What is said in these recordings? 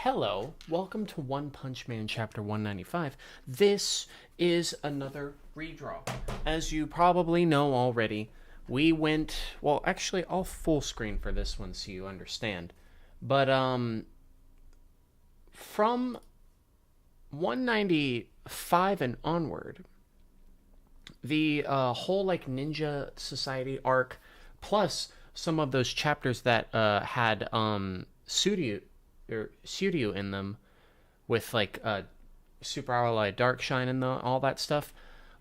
Hello, welcome to One Punch Man Chapter 195. This is another redraw. As you probably know already, we went, well, actually, I'll full screen for this one so you understand. But, from 195 and onward, the whole, like, Ninja Society arc, plus some of those chapters that had studio in them with like Super Ally Darkshine and all that stuff,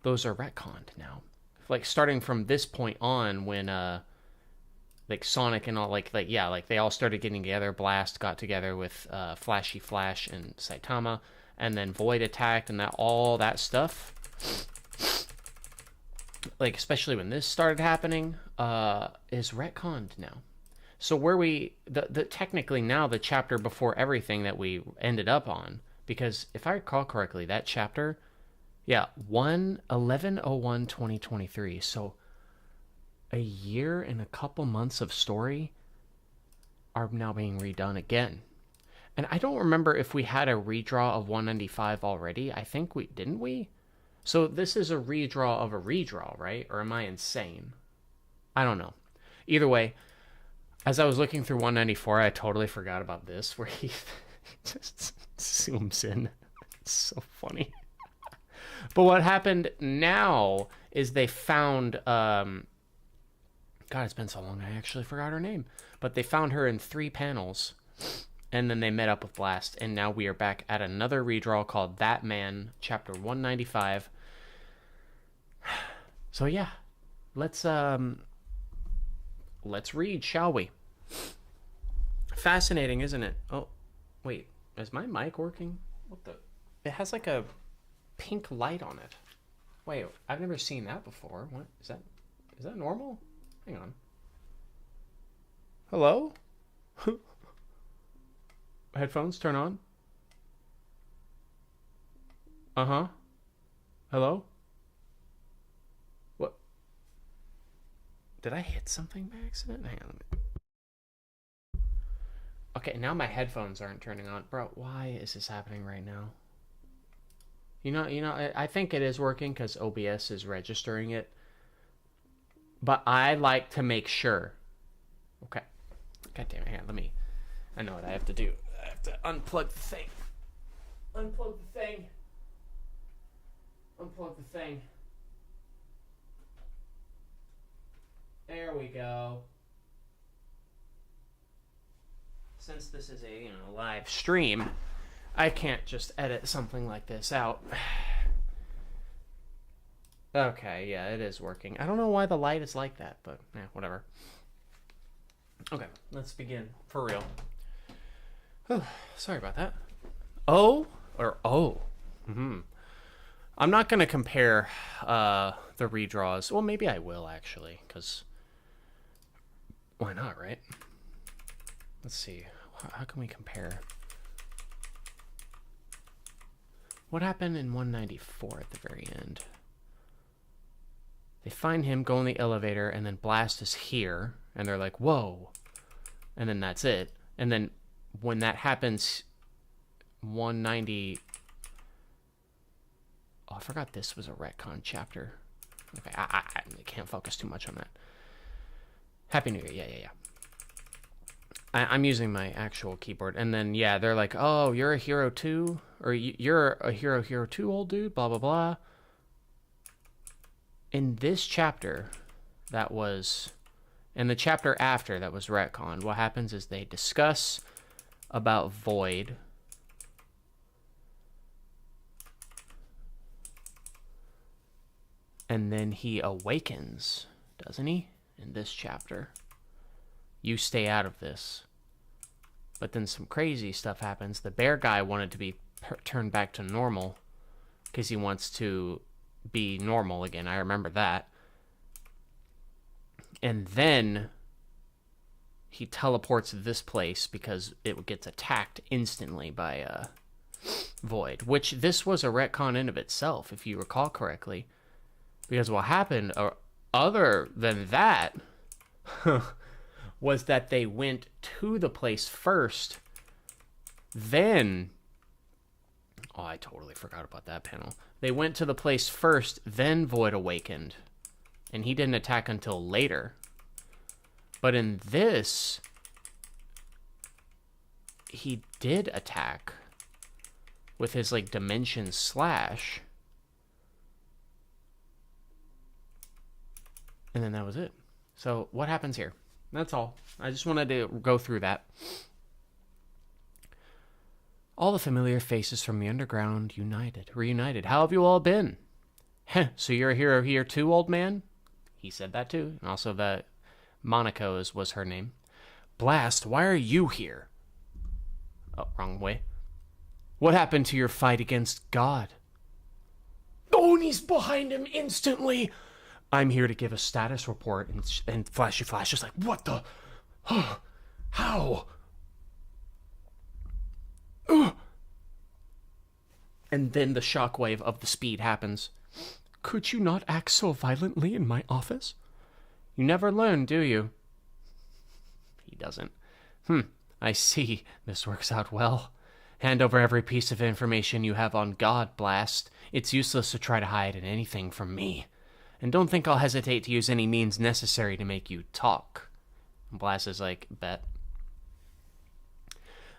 those are retconned now. Like starting from this point on, when like Sonic and all like they all started getting together. Blast got together with Flashy Flash and Saitama, and then Void attacked and all that stuff. Like especially when this started happening, is retconned now. So where the technically now the chapter before everything that we ended up on, because if I recall correctly, that chapter, yeah, 11/01/2023. So a year and a couple months of story are now being redone again. And I don't remember if we had a redraw of 195 already. I think we didn't we? So this is a redraw of a redraw, right? Or am I insane? I don't know. Either way, as I was looking through 194, I totally forgot about this, where he just zooms in. It's so funny. But what happened now is they found... God, it's been so long, I actually forgot her name. But they found her in 3 panels, and then they met up with Blast, and now we are back at another redraw called That Man, Chapter 195. So yeah, let's read, shall we? Fascinating, isn't it? Oh, wait. Is my mic working? What the? It has like a pink light on it. Wait, I've never seen that before. What is that? Is that normal? Hang on. Hello? Headphones, turn on. Uh-huh. Hello? What? Did I hit something by accident? Hang on. Okay, now my headphones aren't turning on. Bro, why is this happening right now? I think it is working because OBS is registering it. But I like to make sure. Okay. God damn it, hang on, I know what I have to do. I have to unplug the thing. Unplug the thing. Unplug the thing. There we go. Since this is a live stream, I can't just edit something like this out. Okay, yeah, it is working. I don't know why the light is like that, but yeah, whatever. Okay, let's begin for real. Oh, sorry about that. Oh. I'm not going to compare the redraws. Well, maybe I will, actually, because why not, right? Let's see. How can we compare? What happened in 194 at the very end? They find him, go in the elevator, and then Blast is here, and they're like, whoa. And then that's it. And then when that happens, 190... Oh, I forgot this was a retcon chapter. Okay, I can't focus too much on that. Happy New Year, yeah. I'm using my actual keyboard. And then, yeah, they're like, oh, you're a hero too? Or you're a hero too, old dude? Blah, blah, blah. In this chapter, that was... In the chapter after that was retconned, what happens is they discuss about Void. And then he awakens, doesn't he? In this chapter. You stay out of this. But then some crazy stuff happens. The bear guy wanted to be turned back to normal because he wants to be normal again. I remember that. And then he teleports to this place because it gets attacked instantly by Void, which this was a retcon in of itself, if you recall correctly. Because what happened, other than that, was that they went to the place first Then, oh, I totally forgot about that panel. They went to the place first, then Void awakened. And he didn't attack until later. But in this, he did attack with his, like, dimension slash. And then that was it. So what happens here? That's all. I just wanted to go through that. All the familiar faces from the underground reunited. How have you all been? Heh, so you're a hero here too, old man? He said that too. And also that Monaco was her name. Blast, why are you here? Oh, wrong way. What happened to your fight against God? Oh, and he's behind him instantly. I'm here to give a status report. And Flashy Flash is like, what the? How? And then the shockwave of the speed happens. Could you not act so violently in my office? You never learn, do you? He doesn't. I see. This works out well. Hand over every piece of information you have on God, Blast. It's useless to try to hide anything from me. And don't think I'll hesitate to use any means necessary to make you talk. Blast is like, bet.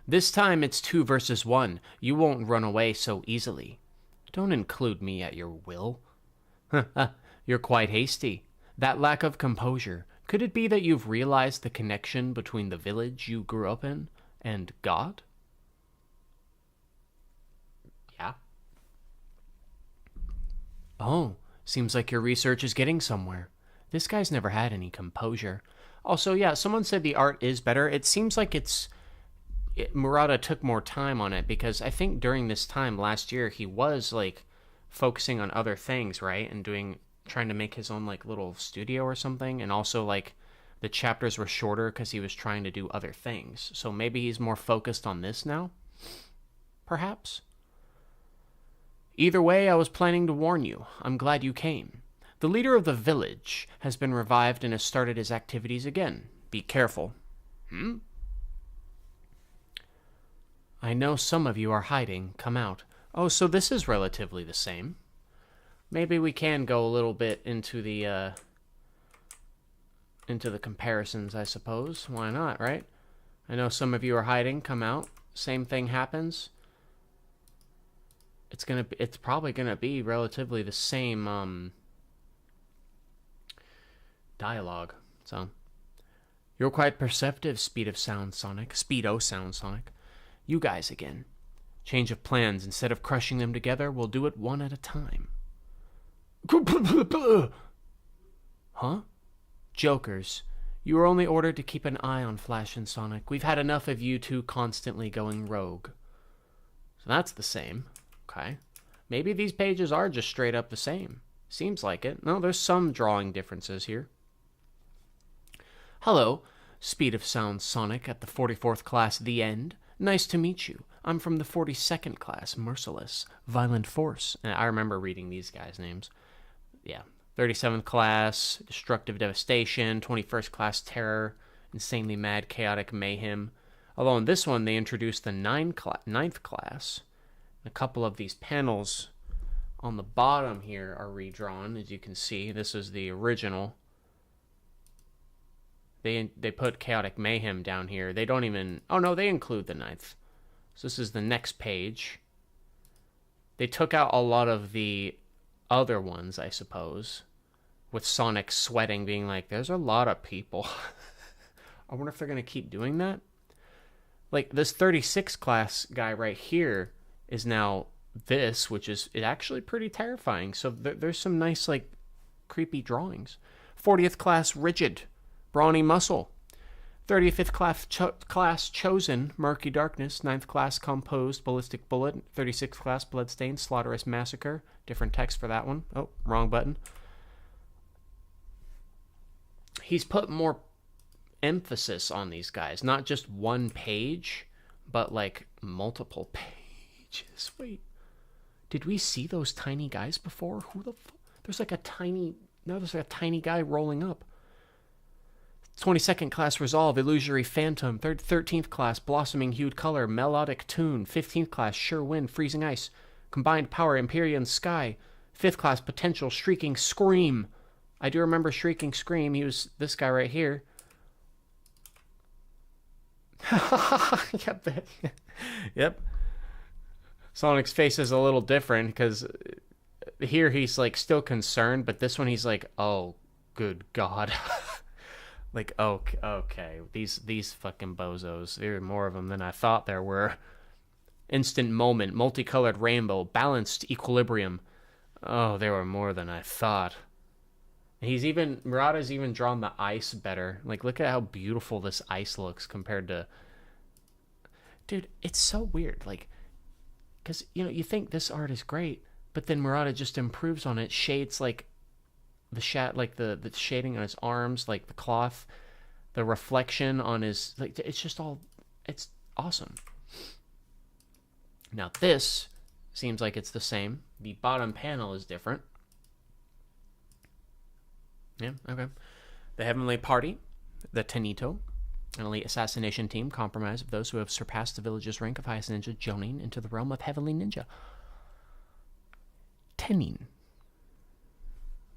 This time it's 2 versus 1. You won't run away so easily. Don't include me at your will. You're quite hasty. That lack of composure. Could it be that you've realized the connection between the village you grew up in and God? Yeah. Oh, seems like your research is getting somewhere. This guy's never had any composure. Also, yeah, someone said the art is better. It seems like Murata took more time on it, because I think during this time last year he was like focusing on other things, right? And trying to make his own like little studio or something. And also like the chapters were shorter because he was trying to do other things. So maybe he's more focused on this now? Perhaps? Either way, I was planning to warn you. I'm glad you came. The leader of the village has been revived and has started his activities again. Be careful. I know some of you are hiding. Come out. Oh, so this is relatively the same. Maybe we can go a little bit into the comparisons, I suppose. Why not, right? I know some of you are hiding. Come out. Same thing happens. It's probably gonna be relatively the same dialogue. So you're quite perceptive, Speedo Sound Sonic. You guys again. Change of plans. Instead of crushing them together, we'll do it one at a time. Huh? Jokers. You were only ordered to keep an eye on Flash and Sonic. We've had enough of you two constantly going rogue. So that's the same. Okay. Maybe these pages are just straight up the same. Seems like it. No, there's some drawing differences here. Hello. Speed of Sound Sonic at the 44th class, The End. Nice to meet you. I'm from the 42nd class, Merciless, Violent Force. And I remember reading these guys' names. Yeah. 37th class, Destructive Devastation. 21st class, Terror. Insanely Mad, Chaotic Mayhem. Although in this one, they introduced the 9th class. A couple of these panels on the bottom here are redrawn, as you can see. This is the original. They put Chaotic Mayhem down here. They don't even... Oh, no, they include the 9th. So this is the next page. They took out a lot of the other ones, I suppose, with Sonic sweating, being like, there's a lot of people. I wonder if they're going to keep doing that. Like, this 36 class guy right here is now this, which is actually pretty terrifying. So there's some nice, like, creepy drawings. 40th class, Rigid, Brawny Muscle. 35th class, Chosen, Murky Darkness. 9th class, Composed, Ballistic Bullet. 36th class, Bloodstained, Slaughterous Massacre. Different text for that one. Oh, wrong button. He's put more emphasis on these guys. Not just one page, but, like, multiple pages. Wait, did we see those tiny guys before? Who the fuck? There's like a tiny... No, there's like a tiny guy rolling up. 22nd class Resolve, Illusory Phantom. 13th class Blossoming Hued Color, Melodic Tune. 15th class Sure Wind, Freezing Ice. Combined Power, Empyrean Sky. 5th class Potential, Shrieking Scream. I do remember Shrieking Scream. He was this guy right here. Yep. Yep. Sonic's face is a little different because here he's like still concerned, but this one he's like, oh, good God. Like, okay, these fucking bozos. There are more of them than I thought there were. Instant Moment, Multicolored Rainbow, Balanced Equilibrium. Oh, there were more than I thought. Murata's even drawn the ice better. Like, look at how beautiful this ice looks compared to... Dude, it's so weird. Like, because, you think this art is great, but then Murata just improves on it. Shades, like, the shading on his arms, like the cloth, the reflection on his... Like, it's just all... It's awesome. Now, this seems like it's the same. The bottom panel is different. Yeah, okay. The Heavenly Party, the Tenito, an elite assassination team comprised of those who have surpassed the village's rank of highest ninja, journeying into the realm of Heavenly Ninja. Tenin.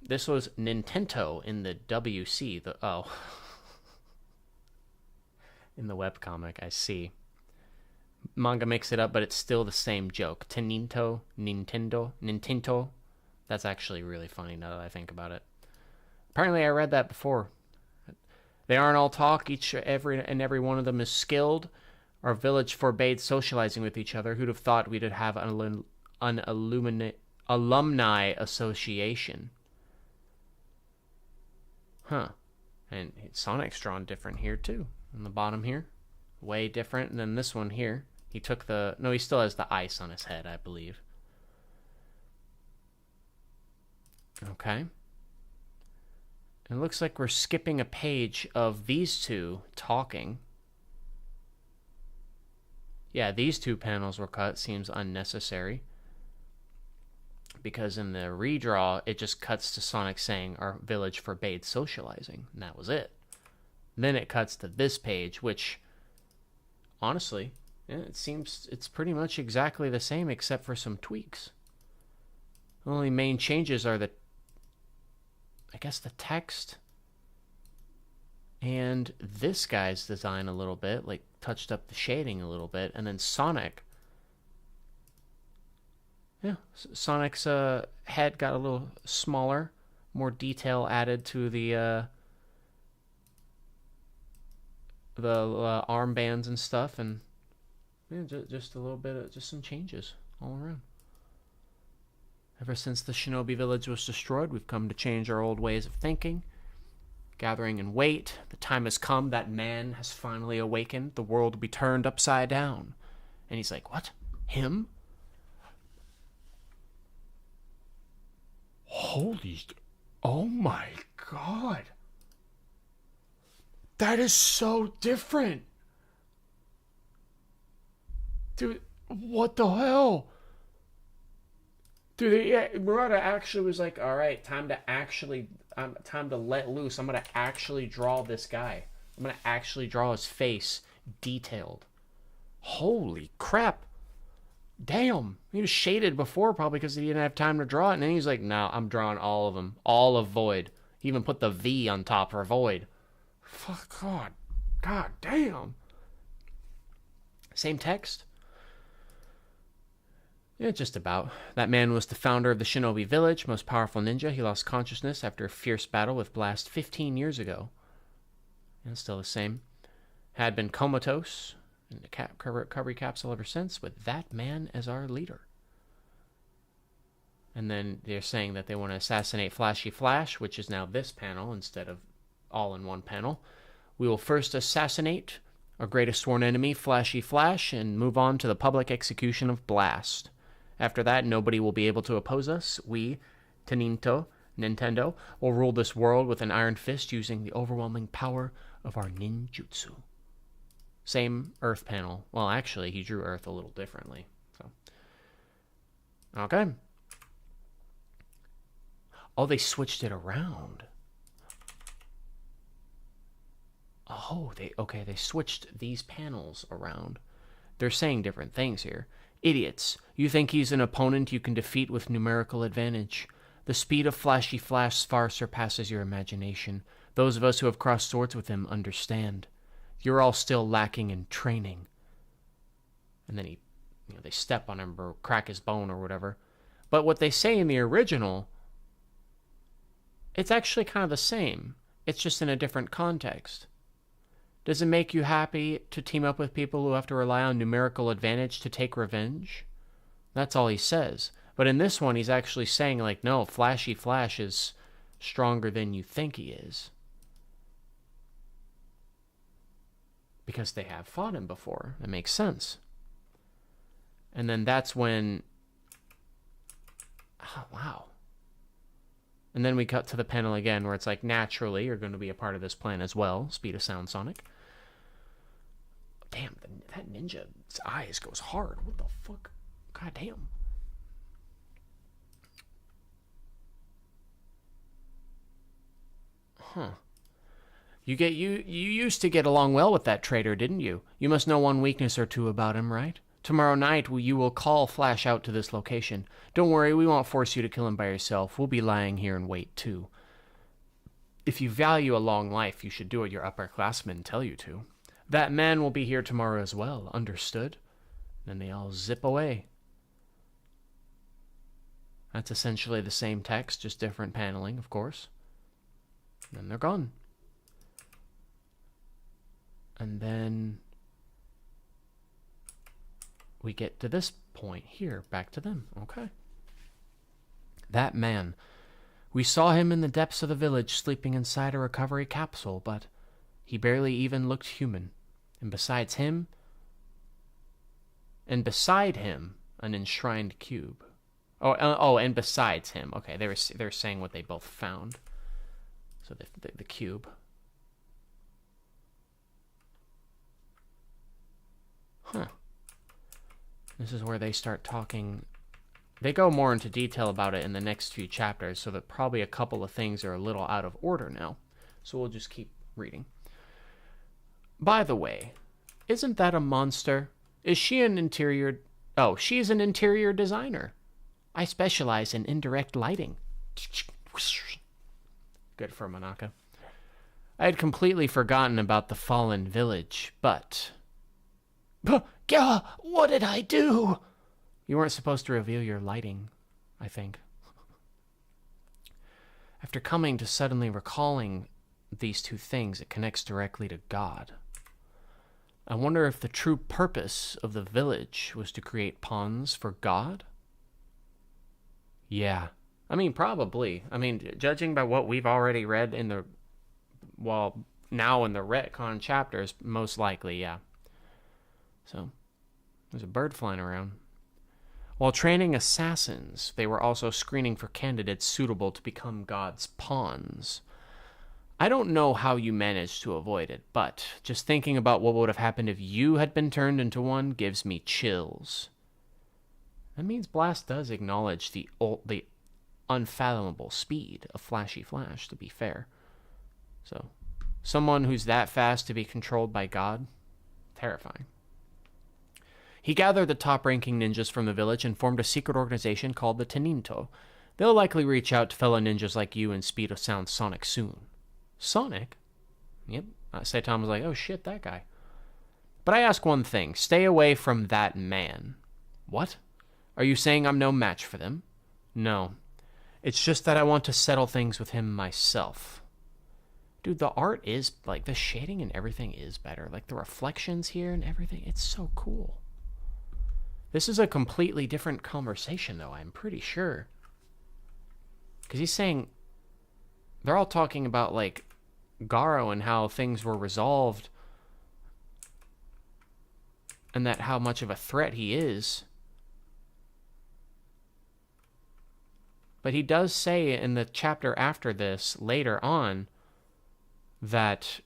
This was Nintendo in the WC. In the webcomic, I see. Manga makes it up, but it's still the same joke. Teninto, Nintendo. That's actually really funny now that I think about it. Apparently, I read that before. They aren't all talk. Every one of them is skilled. Our village forbade socializing with each other. Who'd have thought we'd have an alumni association? Huh. And Sonic's drawn different here, too. On the bottom here. Way different than this one here. He took the... No, he still has the ice on his head, I believe. Okay. It looks like we're skipping a page of these two talking. Yeah, these two panels were cut. Seems unnecessary. Because in the redraw, it just cuts to Sonic saying, our village forbade socializing. And that was it. Then it cuts to this page, which, honestly, it seems it's pretty much exactly the same except for some tweaks. The only main changes are the text and this guy's design a little bit, like touched up the shading a little bit, and then Sonic. Yeah, Sonic's head got a little smaller, more detail added to the armbands and stuff, and yeah, just a little bit of just some changes all around. Ever since the Shinobi Village was destroyed, we've come to change our old ways of thinking. Gathering in wait, the time has come, that man has finally awakened, the world will be turned upside down. And he's like, what? Him? Oh my God. That is so different. Dude, what the hell? Dude, Murata actually was like, all right, time to let loose. I'm going to actually draw this guy. I'm going to actually draw his face detailed. Holy crap. Damn. He was shaded before probably because he didn't have time to draw it. And then he's like, no, I'm drawing all of them. All of Void. He even put the V on top for Void. Fuck, God. God damn. Same text? Yeah, just about. That man was the founder of the Shinobi Village, most powerful ninja. He lost consciousness after a fierce battle with Blast 15 years ago. And still the same. Had been comatose in the recovery capsule ever since, with that man as our leader. And then they're saying that they want to assassinate Flashy Flash, which is now this panel instead of all in one panel. We will first assassinate our greatest sworn enemy, Flashy Flash, and move on to the public execution of Blast. After that, nobody will be able to oppose us. We, Nintendo, will rule this world with an iron fist using the overwhelming power of our ninjutsu. Same Earth panel. Well, actually, he drew Earth a little differently. So, okay. Oh, they switched it around. Oh, they switched these panels around. They're saying different things here. Idiots. You think he's an opponent you can defeat with numerical advantage. The speed of Flashy Flash far surpasses your imagination. Those of us who have crossed swords with him understand. You're all still lacking in training. And then they step on him or crack his bone or whatever. But what they say in the original, it's actually kind of the same. It's just in a different context. Does it make you happy to team up with people who have to rely on numerical advantage to take revenge? That's all he says. But in this one, he's actually saying, like, no, Flashy Flash is stronger than you think he is. Because they have fought him before. That makes sense. And then that's when... Oh, wow. And then we cut to the panel again where it's like, naturally, you're going to be a part of this plan as well. Speed of Sound Sonic. Damn, that ninja's eyes goes hard. What the fuck? God damn. Huh. You used to get along well with that traitor, didn't you? You must know one weakness or two about him, right? Tomorrow night, you will call Flash out to this location. Don't worry, we won't force you to kill him by yourself. We'll be lying here in wait, too. If you value a long life, you should do what your upperclassmen tell you to. That man will be here tomorrow as well, understood? Then they all zip away. That's essentially the same text, just different paneling, of course. And then they're gone. And then we get to this point here, back to them. Okay. That man. We saw him in the depths of the village sleeping inside a recovery capsule, but he barely even looked human. And beside him, an enshrined cube. And besides him. Okay, they're saying what they both found. So the cube. Huh. This is where they start talking. They go more into detail about it in the next few chapters, so that probably a couple of things are a little out of order now. So we'll just keep reading. By the way, isn't that a monster? Is she an interior... Oh, she's an interior designer. I specialize in indirect lighting. Good for Monaka. I had completely forgotten about the fallen village, but... What did I do? You weren't supposed to reveal your lighting, I think. After coming to suddenly recalling these two things, it connects directly to God. I wonder if the true purpose of the village was to create pawns for God? Yeah. I mean, probably. I mean, judging by what we've already read in the... Well, now in the retcon chapters, most likely, yeah. So, there's a bird flying around. While training assassins, they were also screening for candidates suitable to become God's pawns. I don't know how you managed to avoid it, but just thinking about what would have happened if you had been turned into one gives me chills. That means Blast does acknowledge the unfathomable speed of Flashy Flash, to be fair. So, someone who's that fast to be controlled by God? Terrifying. He gathered the top-ranking ninjas from the village and formed a secret organization called the Teninto. They'll likely reach out to fellow ninjas like you and Speed of Sound Sonic soon. Sonic? Yep. Saitama was like, oh shit, that guy. But I ask one thing. Stay away from that man. What? Are you saying I'm no match for them? No. It's just that I want to settle things with him myself. Dude, the art is, like, the shading and everything is better. Like, the reflections here and everything, it's so cool. This is a completely different conversation, though, I'm pretty sure. Because he's saying... They're all talking about, like, Garo and how things were resolved. And that how much of a threat he is. But he does say in the chapter after this, later on, that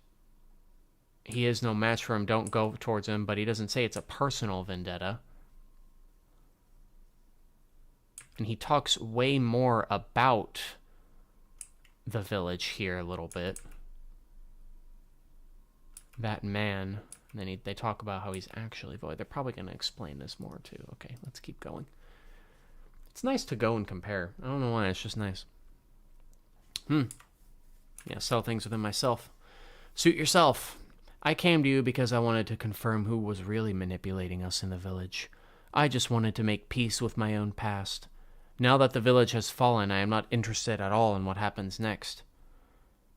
he is no match for him, don't go towards him, but he doesn't say it's a personal vendetta. And he talks way more about the village here a little bit. that man. And then they talk about how he's actually void. They're probably going to explain this more, too. Okay, let's keep going. It's nice to go and compare. I don't know why, it's just nice. Yeah, sell things within myself. Suit yourself. I came to you because I wanted to confirm who was really manipulating us in the village. I just wanted to make peace with my own past. Now that the village has fallen, I am not interested at all in what happens next.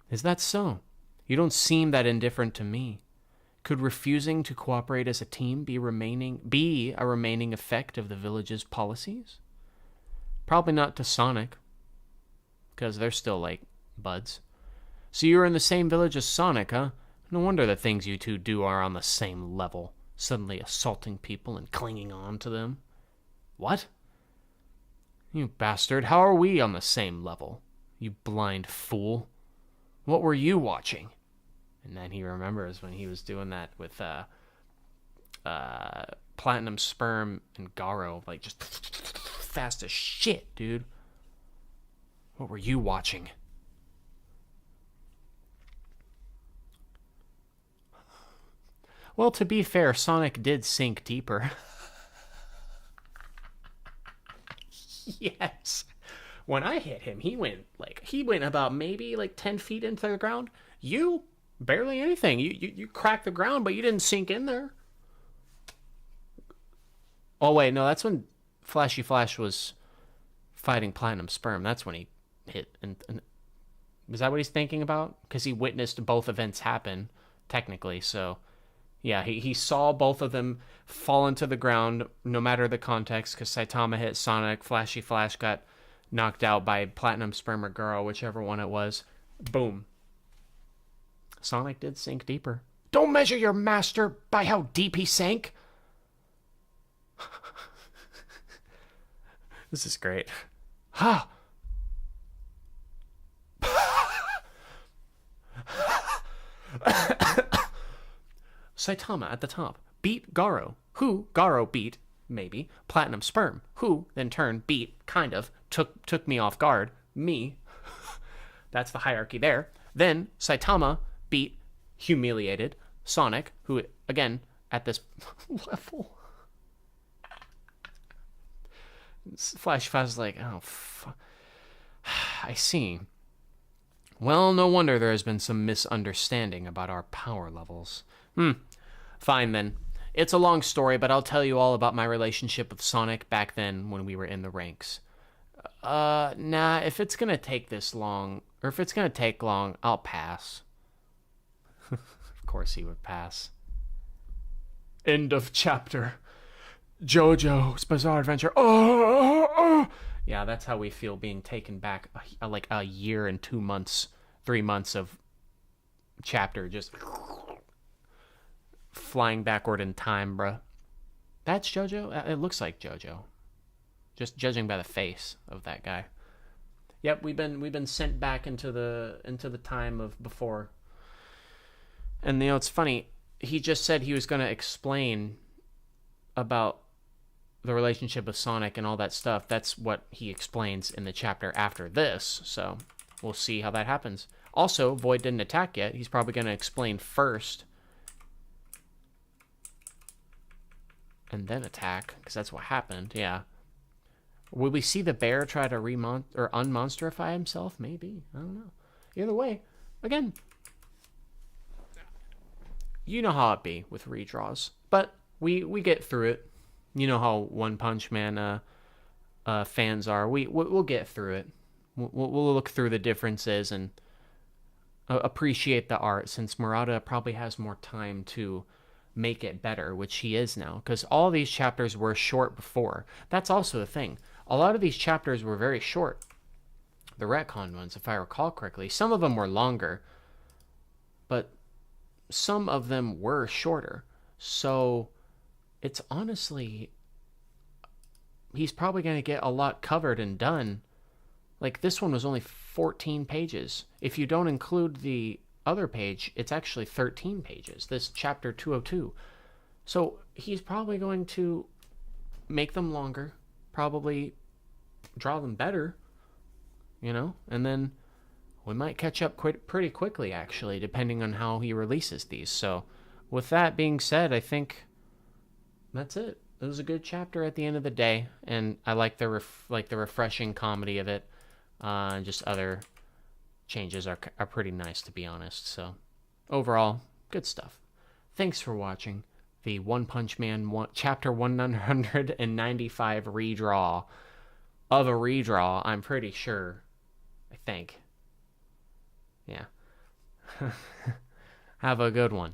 Is that so? You don't seem that indifferent to me. Could refusing to cooperate as a team be a remaining effect of the village's policies? Probably not to Sonic, because they're still, like, buds. So you're in the same village as Sonic, huh? No wonder the things you two do are on the same level. Suddenly assaulting people and clinging on to them. What? You bastard, how are we on the same level? You blind fool. What were you watching? And then he remembers when he was doing that with Platinum Sperm and Garo, like just fast as shit, dude. What were you watching? Well, to be fair, Sonic did sink deeper. Yes. When I hit him, he went about maybe like 10 feet into the ground. You barely anything. You cracked the ground, but you didn't sink in there. Oh wait, no, that's when Flashy Flash was fighting Platinum Sperm. That's when he hit. And is that what he's thinking about? Because he witnessed both events happen, technically. So, yeah, he saw both of them fall into the ground, no matter the context. Because Saitama hit Sonic, Flashy Flash got knocked out by Platinum Sperm or Girl, whichever one it was. Boom. Sonic did sink deeper. Don't measure your master by how deep he sank. This is great. Ha! Saitama at the top beat Garo, who Garo beat, maybe, Platinum Sperm, who then turned beat, kind of, took me off guard, me. That's the hierarchy there. Then Saitama beat, humiliated, Sonic, who, again, at this level. Flash is like, oh, I see. Well, no wonder there has been some misunderstanding about our power levels. Fine then. It's a long story, but I'll tell you all about my relationship with Sonic back then when we were in the ranks. Nah, if it's gonna take this long, or if it's gonna take long, I'll pass. Of course he would pass. End of chapter. JoJo's Bizarre Adventure. Oh! Yeah, that's how we feel being taken back like a year and 2 months, 3 months of chapter just flying backward in time, bruh. That's JoJo? It looks like JoJo. Just judging by the face of that guy. Yep, we've been sent back into the time of before. And you know, it's funny. He just said he was going to explain about the relationship with Sonic and all that stuff. That's what he explains in the chapter after this. So we'll see how that happens. Also, Void didn't attack yet. He's probably going to explain first and then attack, because that's what happened. Yeah. Will we see the bear try to unmonsterify himself? Maybe. I don't know. Either way, again, you know how it be with redraws, but we get through it. You know how One Punch Man fans are. We'll get through it. We'll look through the differences and appreciate the art, since Murata probably has more time to make it better, which he is now, because all these chapters were short before. That's also the thing. A lot of these chapters were very short. The retcon ones, if I recall correctly. Some of them were longer, but some of them were shorter. So it's honestly, he's probably going to get a lot covered and done. Like, this one was only 14 pages. If you don't include the other page, it's actually 13 pages. This chapter 202. So he's probably going to make them longer, probably draw them better, you know, and then we might catch up pretty quickly, actually, depending on how he releases these. So, with that being said, I think that's it. It was a good chapter at the end of the day, and I like the refreshing comedy of it. And just other changes are pretty nice, to be honest. So, overall, good stuff. Thanks for watching the One Punch Man chapter 195 redraw of a redraw. I'm pretty sure. I think. Yeah. Have a good one.